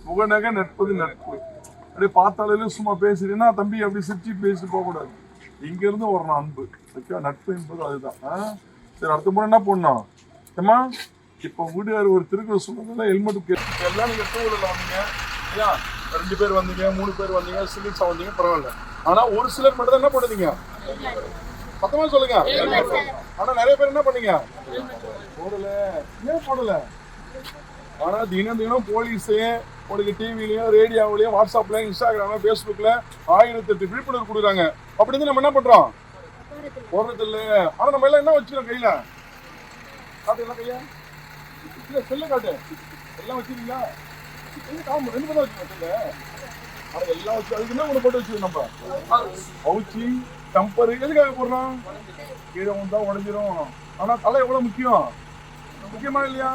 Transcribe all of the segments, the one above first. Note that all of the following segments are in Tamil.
முகநக நட்பது நட்பு. அப்படியே பார்த்தாலும் சும்மா பேசுறீங்கன்னா தம்பி அப்படி சிரிச்சு பேசிட்டு போகக்கூடாது. இங்க இருந்து வரணும் அன்பு. ஓகே, நட்பு என்பது அதுதான். சரி, அடுத்த முறை என்ன பண்ணணும் ஏமா, இப்போ வீட்டுக்காரர் ஒரு திருக்குறள் சொன்னதுல ஹெல்மெட் எல்லாம் நீங்க 2 வீலர்ல வந்தீங்க இல்லையா, 2 பேர் வந்தீங்க, 3 பேர் வந்தீங்க, சிங்கிள்ஸா வந்தீங்க, பரவாயில்ல. ஆனா ஒரு சிலர் மட்டும் தான் என்ன பண்ணுறீங்க, சத்தமா சொல்லுங்க. ஆனா நிறைய பேர் என்ன பண்ணீங்க, போடல. ஏன் போடல? ஆனா தினம் தினம் போலீஸே உங்களுக்கு டிவிலையும் ரேடியோவிலையும் வாட்ஸ்அப்ல இன்ஸ்டாகிராம்ல ஃபேஸ்புக்ல 1008 விழிப்புணர்வு கொடுக்குறாங்க. அப்படி நம்ம என்ன பண்றோம், போடுறது இல்ல. ஆனா நம்ம எல்லாம் என்ன வச்சுக்கிறோம் கையில, காட்டு எல்லாம் கையா இல்ல செல்ல காட்டு எல்லாம் வச்சிருக்கீங்களா, 2 பேர் வச்சுக்கோங்க. ஆனா எல்லாம் வச்சு அதுக்கு என்ன ஒண்ணு போட்டு வச்சுக்கோங்க. நம்ம பவுச்சி டம்பர் எதுக்காக போடுறோம், கீழே வந்தா உடஞ்சிரும். ஆனா தலை எவ்வளவு முக்கியமா இல்லையா?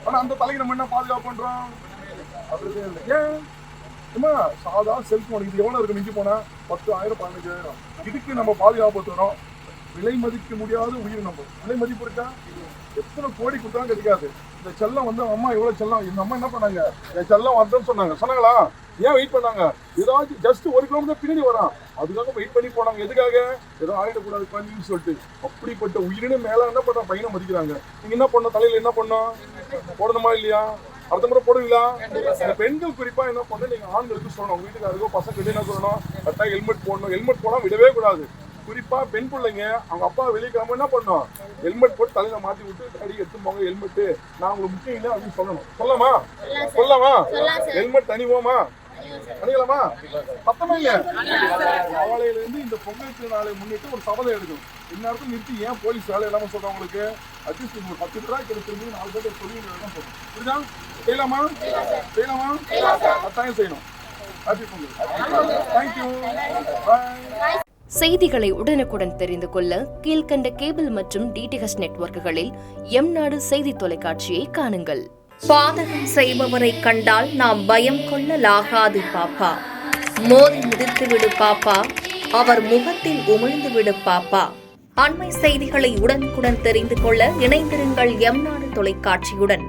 ஆனா அந்த தலைக்கு நம்ம என்ன பாதுகாப்பு பண்றோம், அப்படியே இல்லை. ஏன் சும்மா சாதா செல்போன் இது எவ்வளவு இருக்கு, மிஞ்சி போனா 10,000 15,000. இதுக்கு நம்ம பாதுகாப்பு தரோம். விலை மதிக்க முடியாத உயிர். நம்ம விலை மதிப்பு இருக்கா, எத்தனை கோடி கொடுத்தாலும் கிடைக்காது. இந்த செல்லம் வந்து அம்மா எவ்வளவு செல்லம், எங்க அம்மா என்ன பண்ணாங்க, என் செல்லம் வந்தோன்னு சொன்னாங்களா, ஏன் வெயிட் பண்ணாங்க, ஏதாச்சும் ஜஸ்ட் 1 கிலோமீட்டர் பின்னாடி வரான், அதுக்காக வெயிட் பண்ணி போனாங்க. எதுக்காக, ஏதோ ஆயிடக்கூடாது பண்ணு சொல்லிட்டு. அப்படிப்பட்ட உயிரினு மேல என்ன பண்ற பையனை மதிக்கிறாங்க. நீங்க என்ன பண்ணோம், தலையில என்ன பண்ணோம், போடணுமா இல்லையா? அடுத்த முறை போடுவீங்களா? பெண்கள் குறிப்பா என்ன பண்ணணும், நீங்க ஆண்களுக்கு சொல்லணும், வீட்டுக்காருக்கோ பசங்க என்ன சொல்லணும், கரெக்டாக ஹெல்மெட் போடணும். ஹெல்மெட் போடாம விடவே கூடாது. குறிப்பா பெண் பிள்ளைங்க அவங்க அப்பா வெளியே கிளம்ப என்ன பண்ணணும், ஹெல்மெட் போட்டு தலையில மாட்டி விட்டு அடி எடுத்து போங்க, ஹெல்மெட் நான் உங்களுக்கு முக்கியம் இல்லை அப்படின்னு சொல்லணும். சொல்லலாமா? ஹெல்மெட் தனிவோமா, அணியலாமா? சத்தமா இல்ல? காலையில இருந்து இந்த பொங்கல் திருநாளை முன்னிட்டு ஒரு சபதம் எடுக்கணும். இந்நேரத்துக்கு நிறுத்தி ஏன் போலீஸ் வேலை இல்லாம சொல்றேன் உங்களுக்கு, அட்லீஸ்ட் ஒரு 10 ரூபாய் கிடைச்சிருந்து 4 பேர் சொல்லி சொல்றோம். புரியுதா? செய்யலாமா? கட்டாயம் செய்யணும். ஹாப்பி பொங்கல். தேங்க்யூ. பாய். செய்திகளை உடனுக்குடன் தெரிந்து கொள்ள கீழ்கண்ட கேபிள் மற்றும் டிடிஹெச் நெட்வொர்க்குகளில் எம்நாடு செய்தி தொலைக்காட்சியை காணுங்கள். பாதகம் செய்பவரை கண்டால் நாம் பயம் கொள்ளலாகாது பாப்பா. மோதி மிதித்து விடு பாப்பா, அவர் முகத்தில் உமிழ்ந்து விடு பாப்பா. அண்மை செய்திகளை உடனுக்குடன் தெரிந்து கொள்ள இணைந்திருங்கள் எம்நாடு தொலைக்காட்சியுடன்.